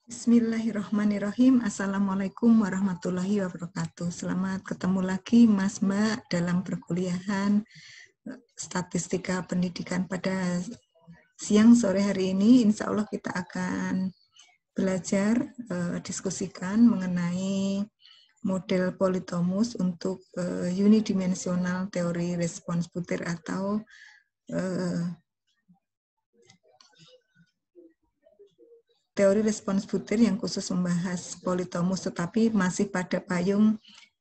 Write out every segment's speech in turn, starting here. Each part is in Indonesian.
Bismillahirrahmanirrahim. Assalamualaikum warahmatullahi wabarakatuh. Selamat ketemu lagi Mas Mbak dalam perkuliahan statistika pendidikan pada siang sore hari ini. Insya Allah kita akan belajar diskusikan mengenai model politomus untuk unidimensional teori respons butir atau teori respons butir yang khusus membahas politomus tetapi masih pada payung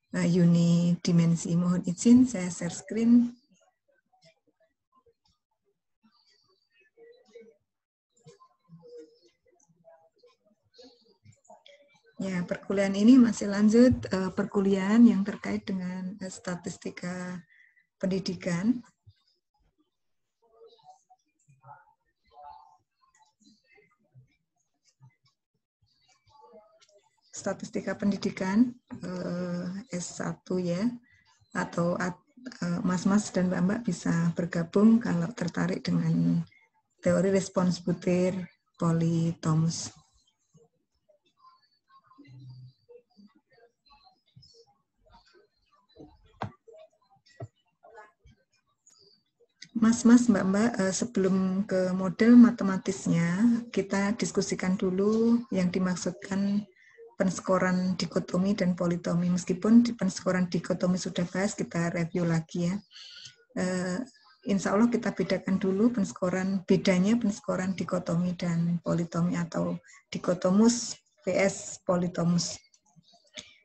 unidimensi. Mohon izin saya share screen. Ya, perkuliahan ini masih lanjut perkuliahan yang terkait dengan statistika pendidikan. Statistika pendidikan S1 ya, atau mas-mas dan mbak-mbak bisa bergabung kalau tertarik dengan teori respons butir politomus. Mas-mas, mbak-mbak, sebelum ke model matematisnya, kita diskusikan dulu yang dimaksudkan penskoran dikotomi dan politomi. Meskipun di penskoran dikotomi sudah bahas, kita review lagi ya. Insya Allah kita bedakan dulu bedanya penskoran dikotomi dan politomi atau dikotomus vs politomus.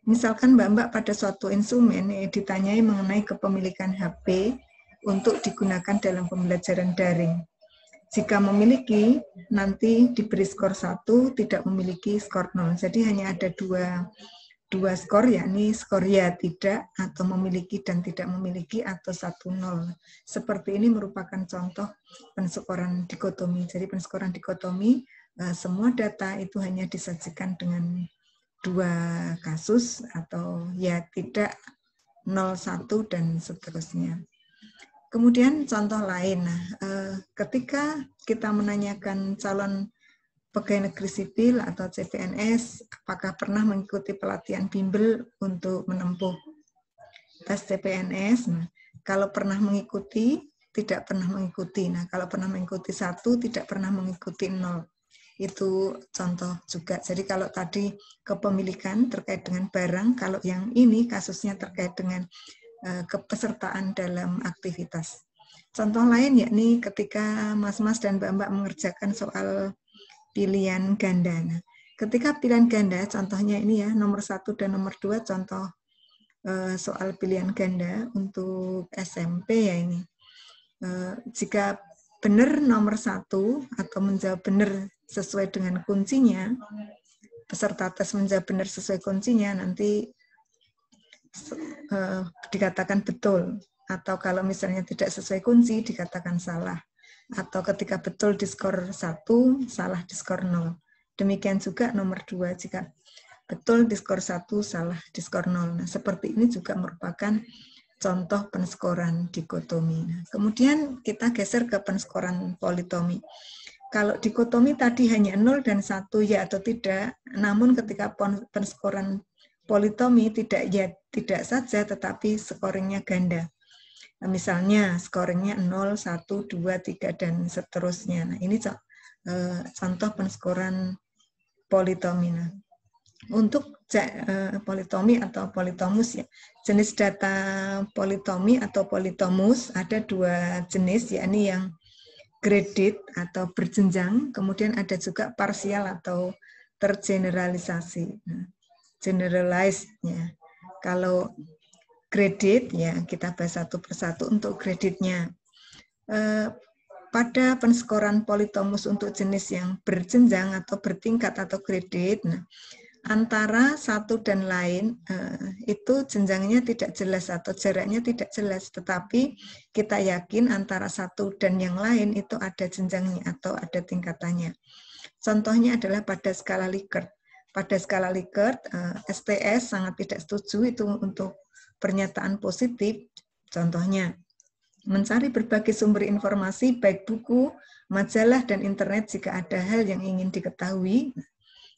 Misalkan mbak-mbak pada suatu instrumen ditanyai mengenai kepemilikan HP untuk digunakan dalam pembelajaran daring. Jika memiliki, nanti diberi skor 1, tidak memiliki skor 0. Jadi hanya ada dua skor, yakni skor ya tidak, atau memiliki dan tidak memiliki, atau 1, 0. Seperti ini merupakan contoh penskoran dikotomi. Jadi penskoran dikotomi, semua data itu hanya disajikan dengan dua kasus, atau ya tidak, 0, 1, dan seterusnya. Kemudian contoh lain, ketika kita menanyakan calon pegawai negeri sipil atau CPNS, apakah pernah mengikuti pelatihan bimbel untuk menempuh tes CPNS? Nah, kalau pernah mengikuti, tidak pernah mengikuti. Nah, kalau pernah mengikuti 1, tidak pernah mengikuti 0. Itu contoh juga. Jadi kalau tadi kepemilikan terkait dengan barang, kalau yang ini kasusnya terkait dengan kepesertaan dalam aktivitas. Contoh lain yakni ketika mas-mas dan mbak-mbak mengerjakan soal pilihan ganda. Nah, ketika pilihan ganda, contohnya ini ya, nomor 1 dan nomor 2 contoh soal pilihan ganda untuk SMP ya ini. Jika benar nomor 1 atau menjawab benar sesuai dengan kuncinya, peserta tes menjawab benar sesuai kuncinya, nanti dikatakan betul, atau kalau misalnya tidak sesuai kunci dikatakan salah, atau ketika betul di skor 1, salah di skor 0. Demikian juga nomor 2, jika betul di skor 1, salah di skor 0. Nah, seperti ini juga merupakan contoh penskoran dikotomi. Nah, kemudian kita geser ke penskoran politomi. Kalau dikotomi tadi hanya 0 dan 1 ya atau tidak, namun ketika penskoran politomi tidak ya tidak saja, tetapi scoringnya ganda. Nah, misalnya scoringnya 0, 1, 2, 3, dan seterusnya. Nah, ini contoh penskoran politomi. Nah, untuk politomi atau politomus ya, jenis data politomi atau politomus ada 2 jenis, yakni yang graded atau berjenjang, kemudian ada juga parsial atau tergeneralisasi. Nah, generalized ya. Kalau graded ya kita bahas satu persatu. Untuk gradednya pada penskoran politomus untuk jenis yang berjenjang atau bertingkat atau graded, nah, antara satu dan lain itu jenjangnya tidak jelas atau jaraknya tidak jelas, tetapi kita yakin antara satu dan yang lain itu ada jenjangnya atau ada tingkatannya. Contohnya adalah pada skala Likert. Pada skala Likert, STS sangat tidak setuju itu untuk pernyataan positif. Contohnya, mencari berbagai sumber informasi, baik buku, majalah, dan internet jika ada hal yang ingin diketahui.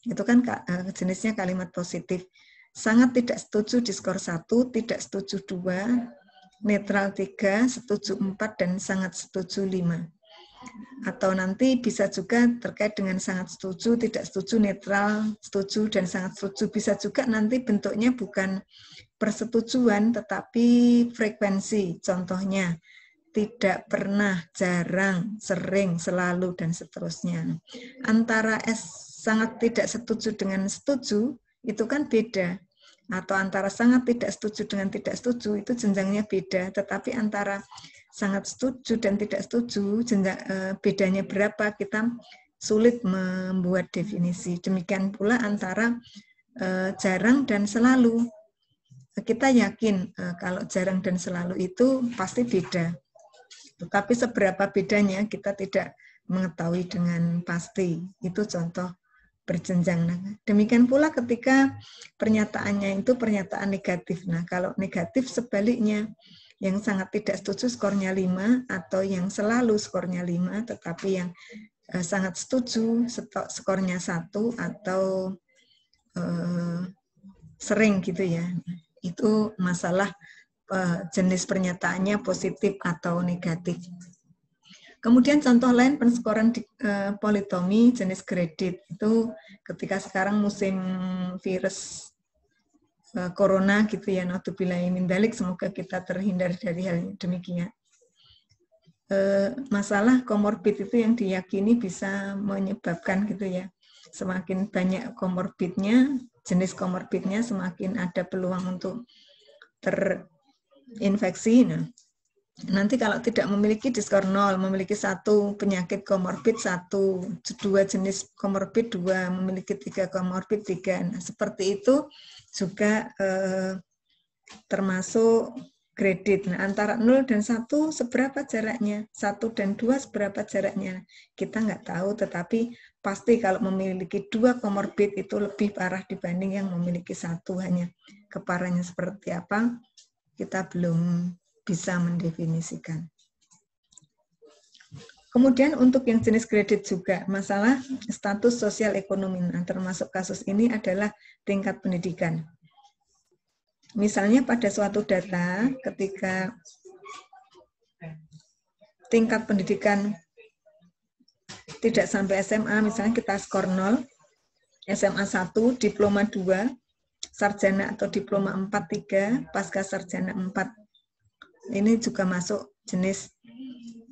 Itu kan jenisnya kalimat positif. Sangat tidak setuju diskor 1, tidak setuju 2, netral 3, setuju 4, dan sangat setuju 5. Atau nanti bisa juga terkait dengan sangat setuju, tidak setuju, netral, setuju, dan sangat setuju. Bisa juga nanti bentuknya bukan persetujuan, tetapi frekuensi. Contohnya, tidak pernah, jarang, sering, selalu, dan seterusnya. Antara sangat tidak setuju dengan setuju, itu kan beda. Atau antara sangat tidak setuju dengan tidak setuju, itu jenjangnya beda. Tetapi antara sangat setuju dan tidak setuju, bedanya berapa, kita sulit membuat definisi. Demikian pula antara jarang dan selalu. Kita yakin kalau jarang dan selalu itu pasti beda. Tetapi seberapa bedanya kita tidak mengetahui dengan pasti. Itu contoh berjenjang. Nah, demikian pula ketika pernyataannya itu pernyataan negatif. Nah, kalau negatif sebaliknya, yang sangat tidak setuju skornya 5, atau yang selalu skornya 5, tetapi yang sangat setuju skornya 1, atau sering gitu ya. Itu masalah jenis pernyataannya positif atau negatif. Kemudian contoh lain penskoran politomi jenis graded itu ketika sekarang musim virus corona gitu ya, naudzubillahi min dzalik, semoga kita terhindar dari hal demikian. Masalah komorbid itu yang diyakini bisa menyebabkan gitu ya, semakin banyak komorbidnya, jenis komorbidnya, semakin ada peluang untuk terinfeksi. Nah, nanti kalau tidak memiliki diskor 0, memiliki 1 penyakit komorbid 1, 2 jenis komorbid 2, memiliki 3 komorbid 3. Nah, seperti itu juga termasuk graded. Nah, antara 0 dan 1 seberapa jaraknya? 1 dan 2 seberapa jaraknya? Kita nggak tahu, tetapi pasti kalau memiliki 2 komorbid itu lebih parah dibanding yang memiliki 1. Hanya keparahnya seperti apa, kita belum bisa mendefinisikan. Kemudian untuk yang jenis graded juga, masalah status sosial ekonomi. Nah, termasuk kasus ini adalah tingkat pendidikan. Misalnya pada suatu data, ketika tingkat pendidikan tidak sampai SMA, misalnya kita skor 0, SMA 1, diploma 2, sarjana atau diploma 4, 3, pasca sarjana 4. Ini juga masuk jenis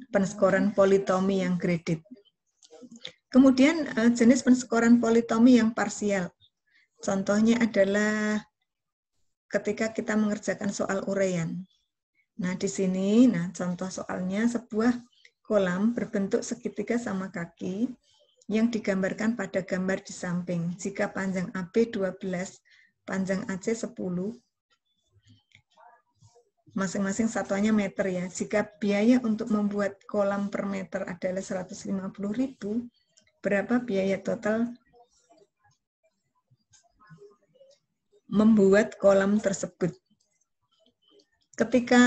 penskoran politomi yang graded. Kemudian jenis penskoran politomi yang parsial. Contohnya adalah ketika kita mengerjakan soal uraian. Nah, di sini, contoh soalnya sebuah kolam berbentuk segitiga sama kaki yang digambarkan pada gambar di samping. Jika panjang AB 12, panjang AC 10, masing-masing satuannya meter ya. Jika biaya untuk membuat kolam per meter adalah 150.000, berapa biaya total membuat kolam tersebut? Ketika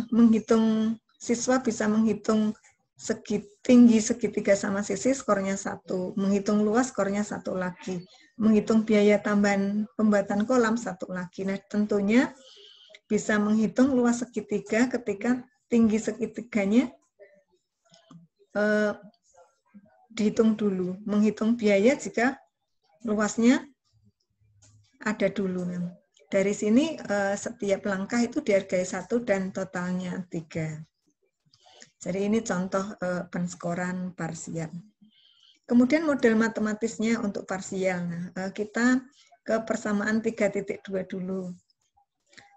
menghitung, siswa bisa menghitung tinggi segitiga sama sisi, skornya 1. Menghitung luas, skornya 1 lagi. Menghitung biaya tambahan pembuatan kolam, 1 lagi. Nah, tentunya bisa menghitung luas segitiga ketika tinggi segitiganya dihitung dulu. Menghitung biaya jika luasnya ada dulu. Dari sini setiap langkah itu dihargai 1 dan totalnya 3. Jadi ini contoh penskoran parsial. Kemudian model matematisnya untuk parsial. Nah, kita ke persamaan 3.2 dulu.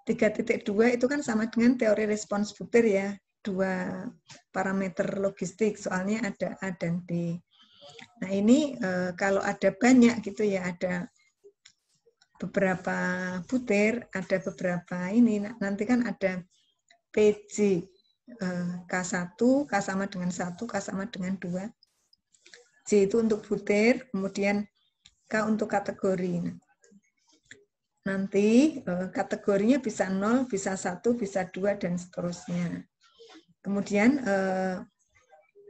3.2 itu kan sama dengan teori respons butir ya. 2 parameter logistik, soalnya ada A dan B. Nah, ini kalau ada banyak gitu ya, ada beberapa butir, ada beberapa ini, nanti kan ada PJ, K1, K sama dengan 1, K sama dengan 2. J itu untuk butir, kemudian K untuk kategori. Nanti kategorinya bisa 0, bisa 1, bisa 2, dan seterusnya. Kemudian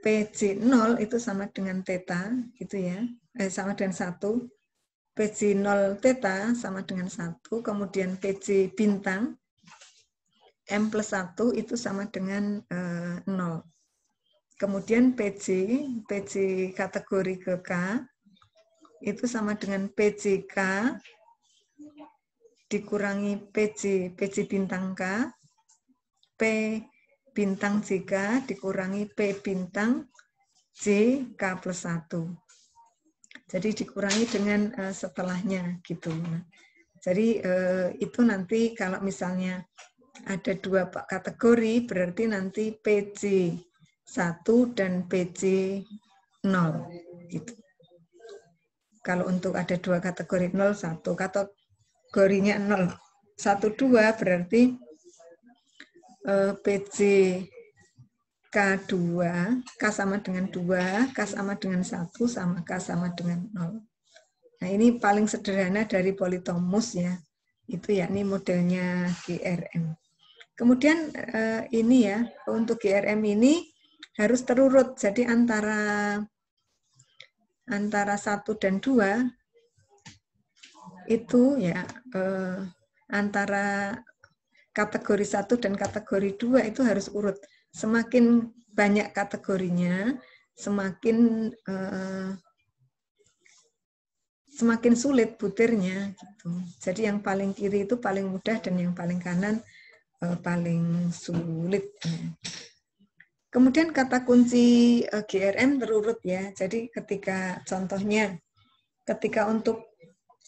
PJ 0 itu sama dengan theta, gitu ya, sama dengan 1. PJ 0 theta sama dengan 1, kemudian PJ bintang M plus 1 itu sama dengan 0. Kemudian PJ kategori ke K itu sama dengan PJK dikurangi PJ bintang K, P bintang JK dikurangi P bintang JK plus 1. Jadi dikurangi dengan setelahnya gitu. Nah, jadi itu nanti kalau misalnya ada 2 kategori berarti nanti PJ 1 dan PJ 0 gitu. Kalau untuk ada 2 kategori 0, 1 kategorinya 0, 1, 2 berarti PJ K2, K sama dengan 2, K sama dengan 1, sama K sama dengan 0. Nah, ini paling sederhana dari politomus ya. Itu yakni modelnya GRM. Kemudian ini ya, untuk GRM ini harus terurut. Jadi antara 1 dan 2 itu ya antara kategori 1 dan kategori 2 itu harus urut. Semakin banyak kategorinya, semakin sulit butirnya gitu. Jadi yang paling kiri itu paling mudah dan yang paling kanan paling sulit. Kemudian kata kunci GRM terurut ya. Jadi ketika contohnya ketika untuk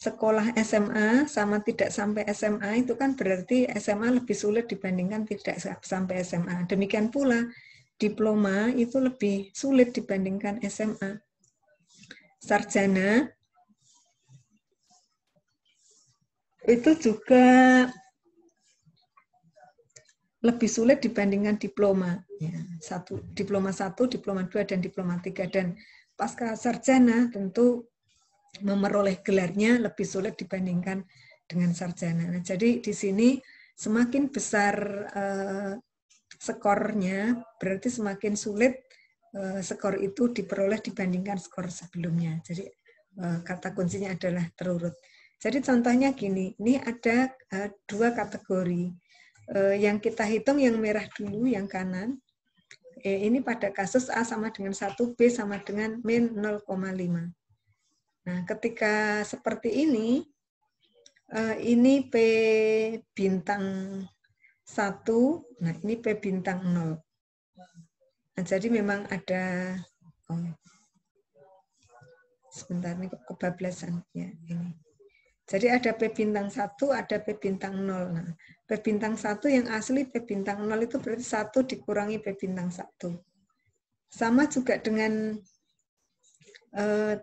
sekolah SMA sama tidak sampai SMA itu kan berarti SMA lebih sulit dibandingkan tidak sampai SMA. Demikian pula diploma itu lebih sulit dibandingkan SMA. Sarjana itu juga lebih sulit dibandingkan diploma. Ya, diploma 1, diploma 2, dan diploma 3. Dan pasca sarjana tentu memperoleh gelarnya lebih sulit dibandingkan dengan sarjana. Nah, jadi di sini semakin besar skornya, berarti semakin sulit skor itu diperoleh dibandingkan skor sebelumnya. Jadi kata kuncinya adalah terurut. Jadi contohnya gini, ini ada 2 kategori. Yang kita hitung yang merah dulu, yang kanan. Ini pada kasus A sama dengan 1, B sama dengan min 0,5. Nah, ketika seperti ini P bintang 1, nah ini P bintang 0. Nah, jadi memang ada, sebentar nih kebablasan ya ini. Jadi ada P bintang 1, ada P bintang 0. Nah, P bintang 1 yang asli P bintang 0 itu berarti 1 dikurangi P bintang 1. Sama juga dengan 3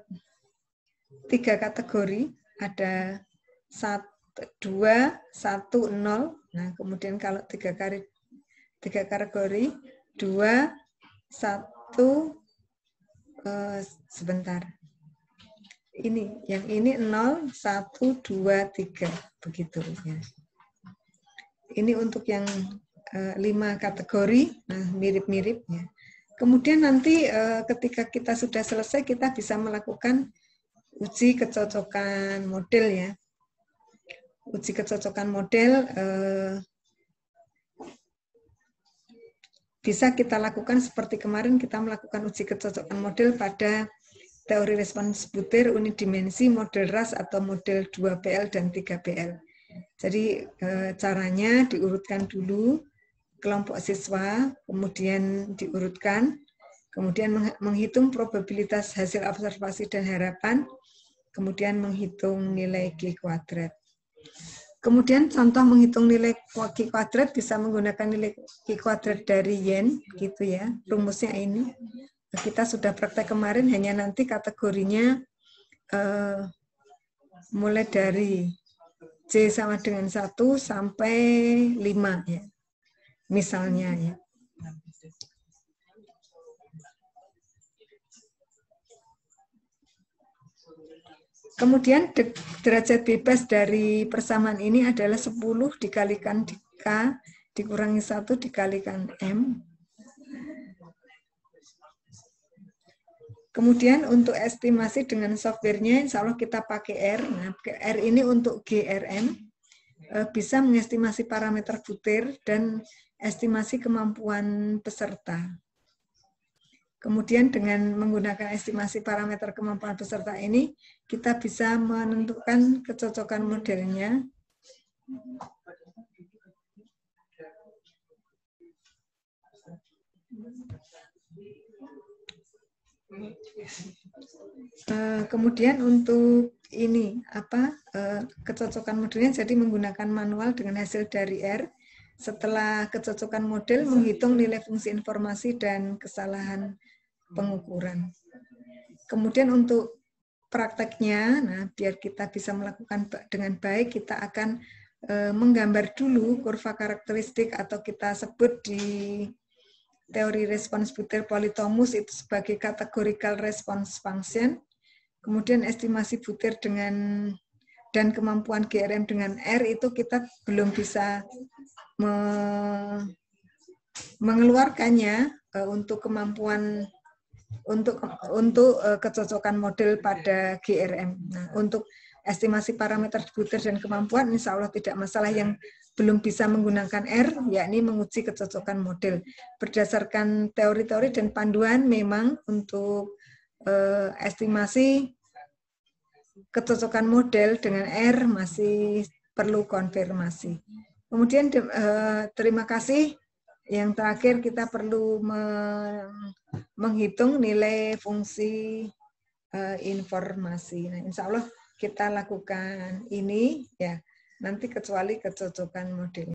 kategori, ada 1, 2, 1, 0. Nah, kemudian kalau 3 kategori, 2, 1, sebentar. Ini, yang ini 0, 1, 2, 3. Begitu ya. Ini untuk yang 5 kategori, nah mirip-mirip ya. Kemudian nanti ketika kita sudah selesai, kita bisa melakukan uji kecocokan model ya. Uji kecocokan model bisa kita lakukan seperti kemarin kita melakukan uji kecocokan model pada teori respons butir unidimensi, model ras atau model 2PL dan 3PL. Jadi caranya diurutkan dulu kelompok siswa, kemudian diurutkan, kemudian menghitung probabilitas hasil observasi dan harapan, kemudian menghitung nilai G kuadrat. Kemudian contoh menghitung nilai G kuadrat bisa menggunakan nilai G kuadrat dari Yen, gitu ya. Rumusnya ini. Kita sudah praktek kemarin, hanya nanti kategorinya mulai dari J sama dengan 1 sampai 5 ya. Misalnya ya. Kemudian derajat bebas dari persamaan ini adalah 10 dikalikan K dikurangi 1 dikalikan M. Kemudian untuk estimasi dengan softwarenya, insya Allah kita pakai R. Nah, R ini untuk GRM, bisa mengestimasi parameter butir dan estimasi kemampuan peserta. Kemudian dengan menggunakan estimasi parameter kemampuan peserta ini, kita bisa menentukan kecocokan modelnya. Kemudian untuk ini kecocokan modelnya jadi menggunakan manual dengan hasil dari R. Setelah kecocokan model menghitung nilai fungsi informasi dan kesalahan pengukuran. Kemudian untuk prakteknya, nah biar kita bisa melakukan dengan baik, kita akan menggambar dulu kurva karakteristik atau kita sebut di teori respons butir polytomus itu sebagai categorical response function. Kemudian estimasi butir dan kemampuan GRM dengan R itu kita belum bisa mengeluarkannya untuk kemampuan untuk kecocokan model pada GRM. Nah, untuk estimasi parameter butir dan kemampuan insya Allah tidak masalah. Yang belum bisa menggunakan R, yakni menguji kecocokan model. Berdasarkan teori-teori dan panduan memang untuk estimasi kecocokan model dengan R masih perlu konfirmasi. Kemudian terima kasih. Yang terakhir kita perlu menghitung nilai fungsi informasi. Nah, insya Allah kita lakukan ini ya. Nanti kecuali kecocokan model.